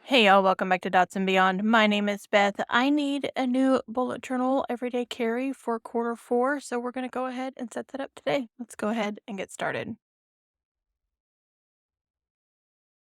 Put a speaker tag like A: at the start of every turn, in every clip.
A: Hey y'all, welcome back to Dots and Beyond. My name is Beth. I need a new bullet journal everyday carry for quarter 4, so we're going to go ahead and set that up today. Let's go ahead and get started.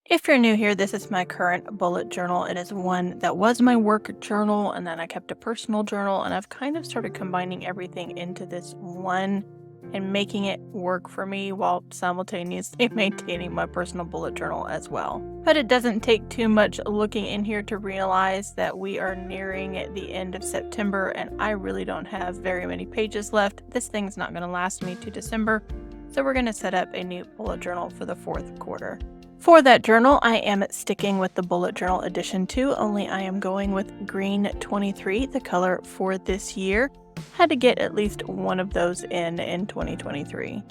A: If you're new here, this is my current bullet journal. It is one that was my work journal, and then I kept a personal journal, and I've kind of started combining everything into this one and making it work for me while simultaneously maintaining my personal bullet journal as well. But it doesn't take too much looking in here to realize that we are nearing the end of September, and I really don't have very many pages left. This thing's not going to last me to December, so we're going to set up a new bullet journal for the fourth quarter. For that journal, I am sticking with the Bullet Journal Edition 2, only I am going with green 23, the color for this year. Had to get at least one of those in 2023.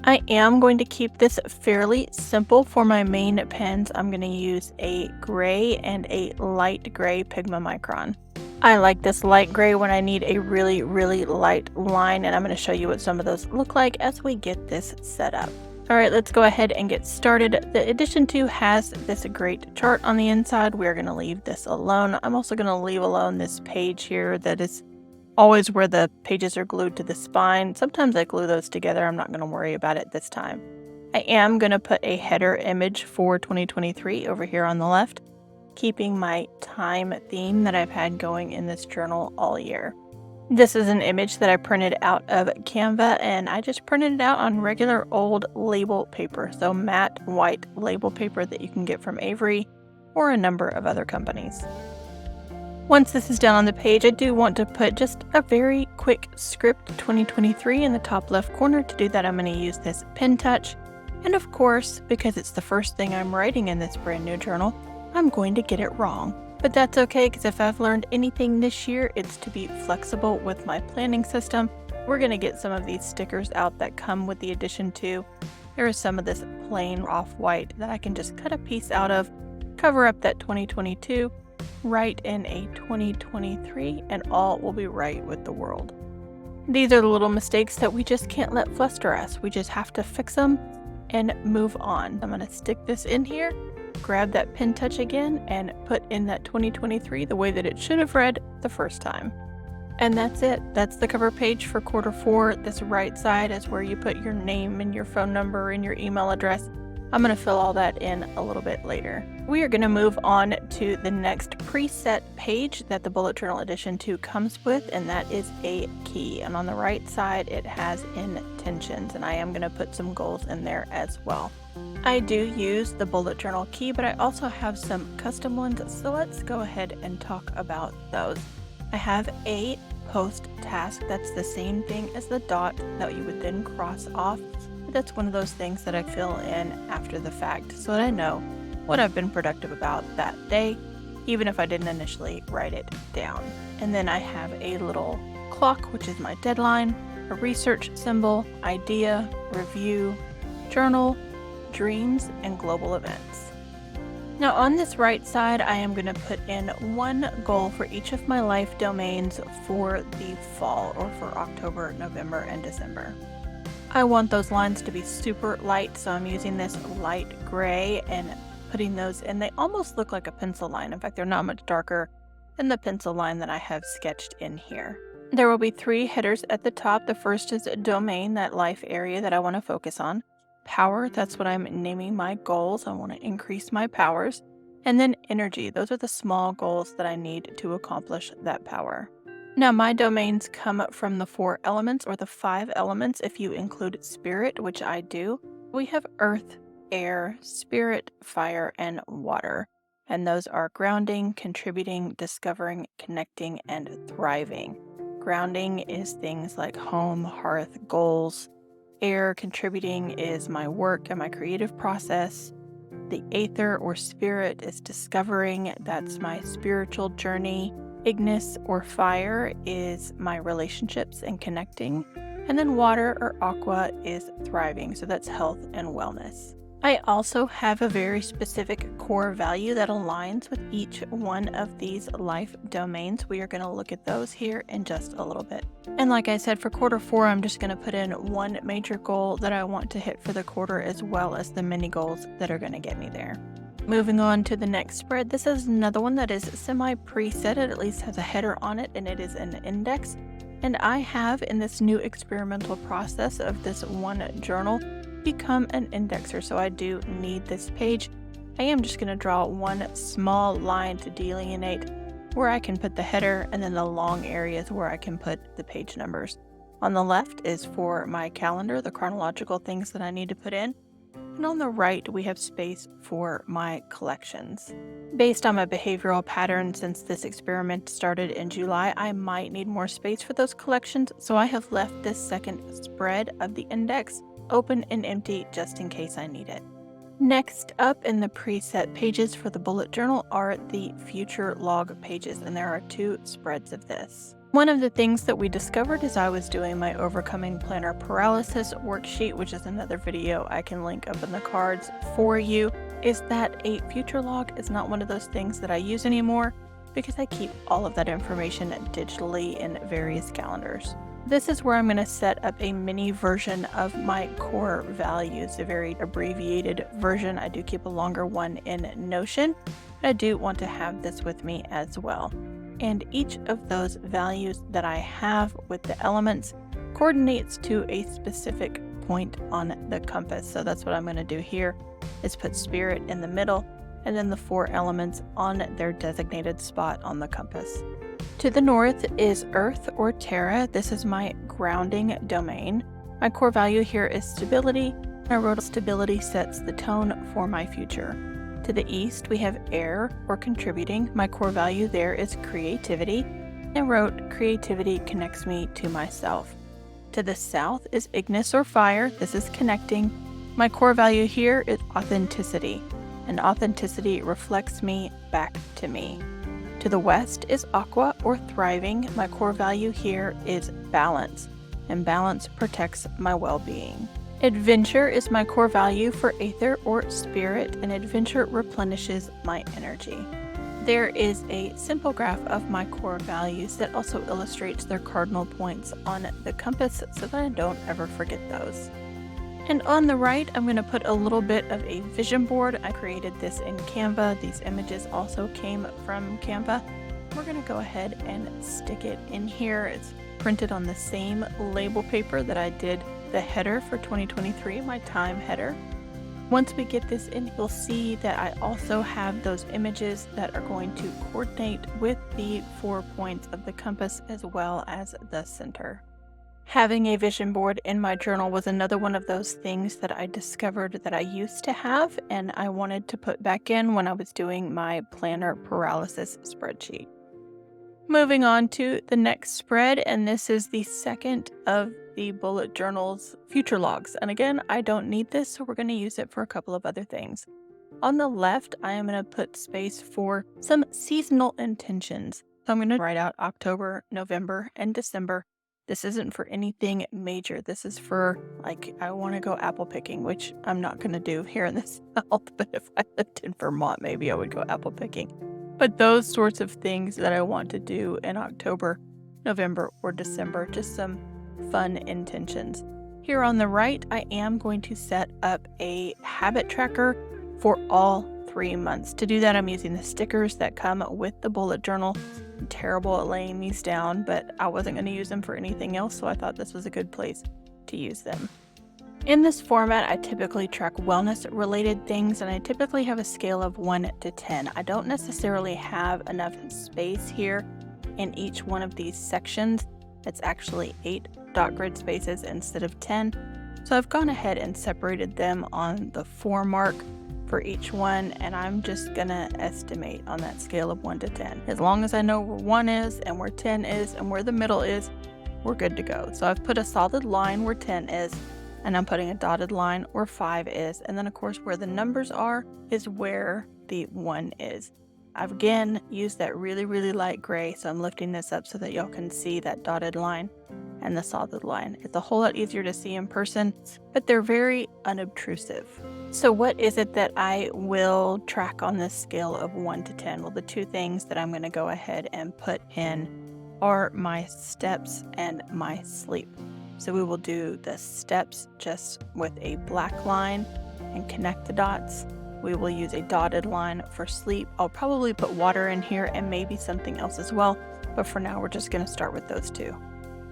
A: I am going to keep this fairly simple for my main pens. I'm going to use a gray and a light gray Pigma Micron. I like this light gray when I need a really, really light line, and I'm going to show you what some of those look like as we get this set up. Alright, let's go ahead and get started. The Edition 2 has this great chart on the inside. We're going to leave this alone. I'm also going to leave alone this page here that is always where the pages are glued to the spine. Sometimes I glue those together. I'm not going to worry about it this time. I am going to put a header image for 2023 over here on the left, keeping my time theme that I've had going in this journal all year. This is an image that I printed out of Canva, and I just printed it out on regular old label paper, so matte white label paper that you can get from Avery or a number of other companies. Once this is done on the page, I do want to put just a very quick script 2023 in the top left corner. To do that, I'm going to use this pen touch, and of course, because it's the first thing I'm writing in this brand new journal, I'm going to get it wrong. But that's okay, because if I've learned anything this year, it's to be flexible with my planning system. We're going to get some of these stickers out that come with the Edition 2. There is some of this plain off-white that I can just cut a piece out of, cover up that 2022, write in a 2023, and all will be right with the world. These are the little mistakes that we just can't let fluster us. We just have to fix them and move on. I'm going to stick this in here, grab that pen touch again, and put in that 2023 the way that it should have read the first time. And that's it. That's the cover page for quarter 4. This right side is where you put your name and your phone number and your email address. I'm going to fill all that in a little bit later. We are going to move on to the next preset page that the Bullet Journal Edition 2 comes with, and that is a key. And on the right side, it has intentions, and I am going to put some goals in there as well. I do use the bullet journal key, but I also have some custom ones, so let's go ahead and talk about those. I have a post task that's the same thing as the dot that you would then cross off. But that's one of those things that I fill in after the fact so that I know what I've been productive about that day, even if I didn't initially write it down. And then I have a little clock, which is my deadline, a research symbol, idea, review, journal, dreams, and global events. Now on this right side, I am going to put in one goal for each of my life domains for the fall, or for October, November, and December. I want those lines to be super light, so I'm using this light gray and putting those in. They almost look like a pencil line. In fact, they're not much darker than the pencil line that I have sketched in here. There will be 3 headers at the top. The first is a domain, that life area that I want to focus on. Power, that's what I'm naming my goals. I want to increase my powers. And then energy, those are the small goals that I need to accomplish that power. Now my domains come from the 4 elements, or the 5 elements if you include spirit, which I do. We have earth, air, spirit, fire, and water. And those are grounding, contributing, discovering, connecting, and thriving. Grounding is things like home, hearth, goals. Air, contributing, is my work and my creative process. The Aether or spirit is discovering, that's my spiritual journey. Ignis or fire is my relationships and connecting. And then water or Aqua is thriving, so that's health and wellness. I also have a very specific core value that aligns with each one of these life domains. We are going to look at those here in just a little bit. And like I said, for quarter 4, I'm just going to put in one major goal that I want to hit for the quarter, as well as the mini goals that are going to get me there. Moving on to the next spread, this is another one that is semi-preset. It at least has a header on it, and it is an index. And I have, in this new experimental process of this one journal, become an indexer, so I do need this page. I am just going to draw one small line to delineate where I can put the header, and then the long areas where I can put the page numbers. On the left is for my calendar, the chronological things that I need to put in. And on the right, we have space for my collections. Based on my behavioral pattern since this experiment started in July, I might need more space for those collections, so I have left this second spread of the index open and empty just in case I need it. Next up in the preset pages for the bullet journal are the future log pages, and there are 2 spreads of this. One of the things that we discovered as I was doing my Overcoming Planner Paralysis worksheet, which is another video I can link up in the cards for you, is that a future log is not one of those things that I use anymore because I keep all of that information digitally in various calendars. This is where I'm going to set up a mini version of my core values, a very abbreviated version. I do keep a longer one in Notion, but I do want to have this with me as well. And each of those values that I have with the elements coordinates to a specific point on the compass. So that's what I'm going to do here, is put spirit in the middle and then the 4 elements on their designated spot on the compass. To the north is Earth or Terra. This is my grounding domain. My core value here is stability, and I wrote stability sets the tone for my future. To the east, we have air or contributing. My core value there is creativity, and I wrote creativity connects me to myself. To the south is Ignis or fire. This is connecting. My core value here is authenticity, and authenticity reflects me back to me. To the west is Aqua or thriving. My core value here is balance, and balance protects my well-being. Adventure is my core value for Aether or spirit, and adventure replenishes my energy. There is a simple graph of my core values that also illustrates their cardinal points on the compass so that I don't ever forget those. And on the right, I'm going to put a little bit of a vision board. I created this in Canva. These images also came from Canva. We're going to go ahead and stick it in here. It's printed on the same label paper that I did the header for 2023, my time header. Once we get this in, you'll see that I also have those images that are going to coordinate with the 4 points of the compass as well as the center. Having a vision board in my journal was another one of those things that I discovered that I used to have and I wanted to put back in when I was doing my planner paralysis spreadsheet. Moving on to the next spread, and this is the second of the bullet journal's future logs. And again, I don't need this, so we're going to use it for a couple of other things. On the left, I am going to put space for some seasonal intentions. So I'm going to write out October, November, and December. This isn't for anything major. This is for, like, I want to go apple picking, which I'm not going to do here in the South, but if I lived in Vermont, maybe I would go apple picking. But those sorts of things that I want to do in October, November, or December, just some fun intentions. Here on the right, I am going to set up a habit tracker for all 3 months. To do that, I'm using the stickers that come with the bullet journal. I'm terrible at laying these down, but I wasn't going to use them for anything else, so I thought this was a good place to use them. In this format, I typically track wellness-related things, and I typically have a scale of 1 to 10. I don't necessarily have enough space here in each one of these sections. It's actually 8 dot grid spaces instead of 10. So I've gone ahead and separated them on the 4 mark for each one, and I'm just gonna estimate on that scale of 1 to 10. As long as I know where 1 is and where 10 is and where the middle is, we're good to go. So I've put a solid line where 10 is, and I'm putting a dotted line where 5 is, and then of course where the numbers are is where the 1 is. I've again used that really light gray, so I'm lifting this up so that y'all can see that dotted line and the solid line. It's a whole lot easier to see in person, but they're very unobtrusive. So what is it that I will track on this scale of 1 to 10? Well, the 2 things that I'm going to go ahead and put in are my steps and my sleep. So we will do the steps just with a black line and connect the dots. We will use a dotted line for sleep. I'll probably put water in here and maybe something else as well, but for now we're just going to start with those two.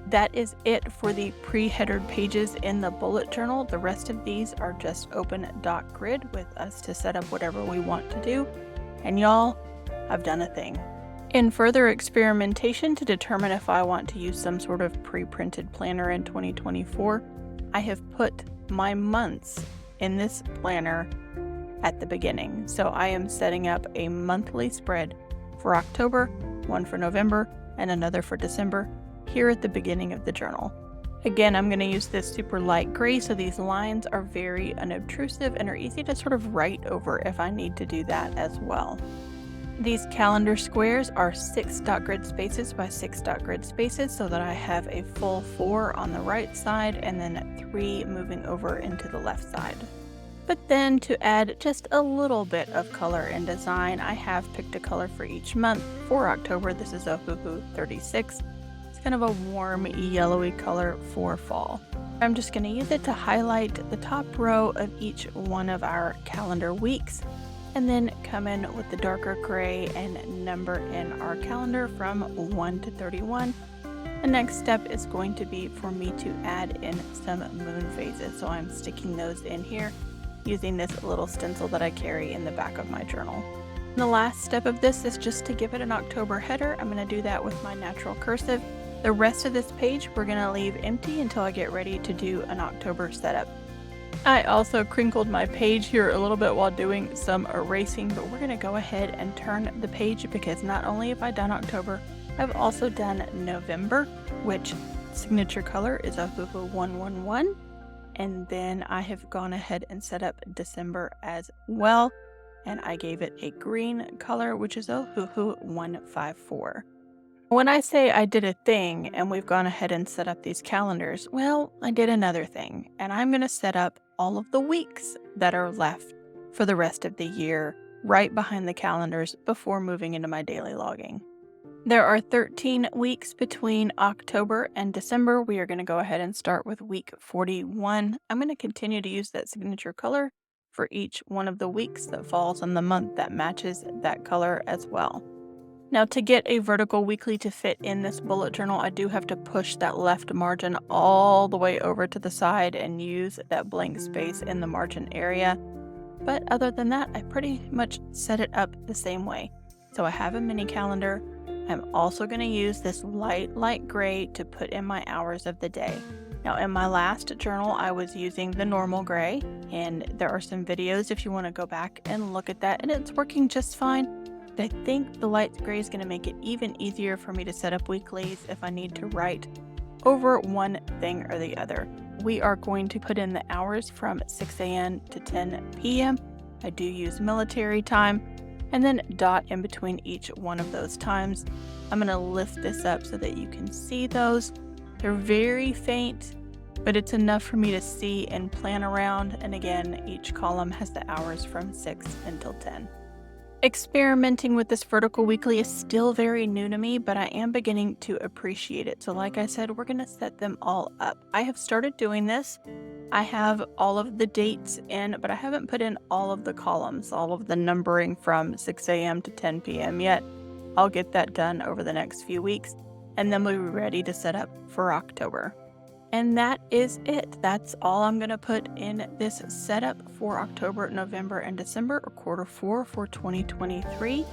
A: That is it for the pre-headered pages in the bullet journal. The rest of these are just open dot grid with us to set up whatever we want to do. And y'all, I've done a thing. In further experimentation to determine if I want to use some sort of pre-printed planner in 2024, I have put my months in this planner at the beginning. So I am setting up a monthly spread for October, one for November, and another for December here at the beginning of the journal. Again, I'm going to use this super light gray, so these lines are very unobtrusive and are easy to sort of write over if I need to do that as well. These calendar squares are 6 dot grid spaces by 6 dot grid spaces, so that I have a full 4 on the right side and then 3 moving over into the left side. But then to add just a little bit of color and design, I have picked a color for each month. For October, this is a Hoo 36. It's kind of a warm yellowy color for fall. I'm just going to use it to highlight the top row of each one of our calendar weeks, and then come in with the darker gray and number in our calendar from 1 to 31. The next step is going to be for me to add in some moon phases, so I'm sticking those in here using this little stencil that I carry in the back of my journal. And the last step of this is just to give it an October header. I'm going to do that with my natural cursive. The rest of this page we're going to leave empty until I get ready to do an October setup. I also crinkled my page here a little bit while doing some erasing, but we're going to go ahead and turn the page because not only have I done October, I've also done November, which signature color is a Hoo 111, and then I have gone ahead and set up December as well, and I gave it a green color, which is a Hoo 154. When I say I did a thing and we've gone ahead and set up these calendars, well, I did another thing, and I'm going to set up all of the weeks that are left for the rest of the year right behind the calendars before moving into my daily logging. There are 13 weeks between October and December. We are going to go ahead and start with week 41. I'm going to continue to use that signature color for each one of the weeks that falls on the month that matches that color as well. Now, to get a vertical weekly to fit in this bullet journal, I do have to push that left margin all the way over to the side and use that blank space in the margin area. But other than that, I pretty much set it up the same way. So I have a mini calendar. I'm also going to use this light gray to put in my hours of the day. Now, in my last journal, I was using the normal gray, and there are some videos if you want to go back and look at that, and it's working just fine. I think the light gray is going to make it even easier for me to set up weeklies if I need to write over one thing or the other. We are going to put in the hours from 6 a.m. to 10 p.m. I do use military time, and then dot in between each one of those times. I'm going to lift this up so that you can see those. They're very faint, but it's enough for me to see and plan around. And again, each column has the hours from 6 until 10. Experimenting with this vertical weekly is still very new to me, but I am beginning to appreciate it. So like I said, we're going to set them all up. I have started doing this. I have all of the dates in, but I haven't put in all of the columns, all of the numbering from 6 a.m. to 10 p.m. yet. I'll get that done over the next few weeks, and then we'll be ready to set up for October. And that is it. That's all I'm going to put in this setup for October, November, and December, or quarter 4 for 2023.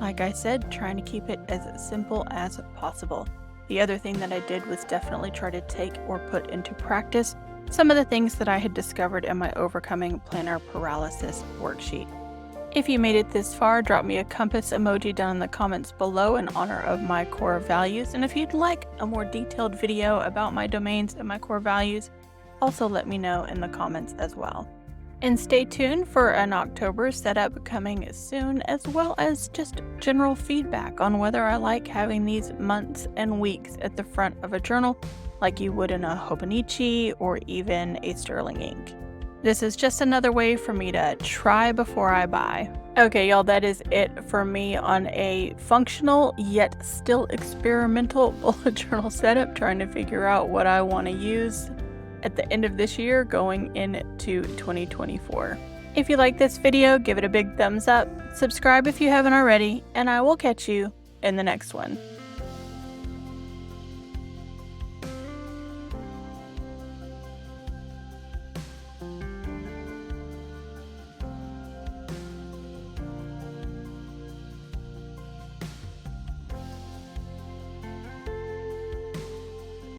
A: Like I said, trying to keep it as simple as possible. The other thing that I did was definitely try to take or put into practice some of the things that I had discovered in my Overcoming Planner Paralysis worksheet. If you made it this far, drop me a compass emoji down in the comments below in honor of my core values. And if you'd like a more detailed video about my domains and my core values, also let me know in the comments as well. And stay tuned for an October setup coming soon, as well as just general feedback on whether I like having these months and weeks at the front of a journal like you would in a Hobonichi or even a Sterling ink. This is just another way for me to try before I buy. Okay, y'all, that is it for me on a functional yet still experimental bullet journal setup, trying to figure out what I want to use at the end of this year going into 2024. If you like this video, give it a big thumbs up, subscribe if you haven't already, and I will catch you in the next one.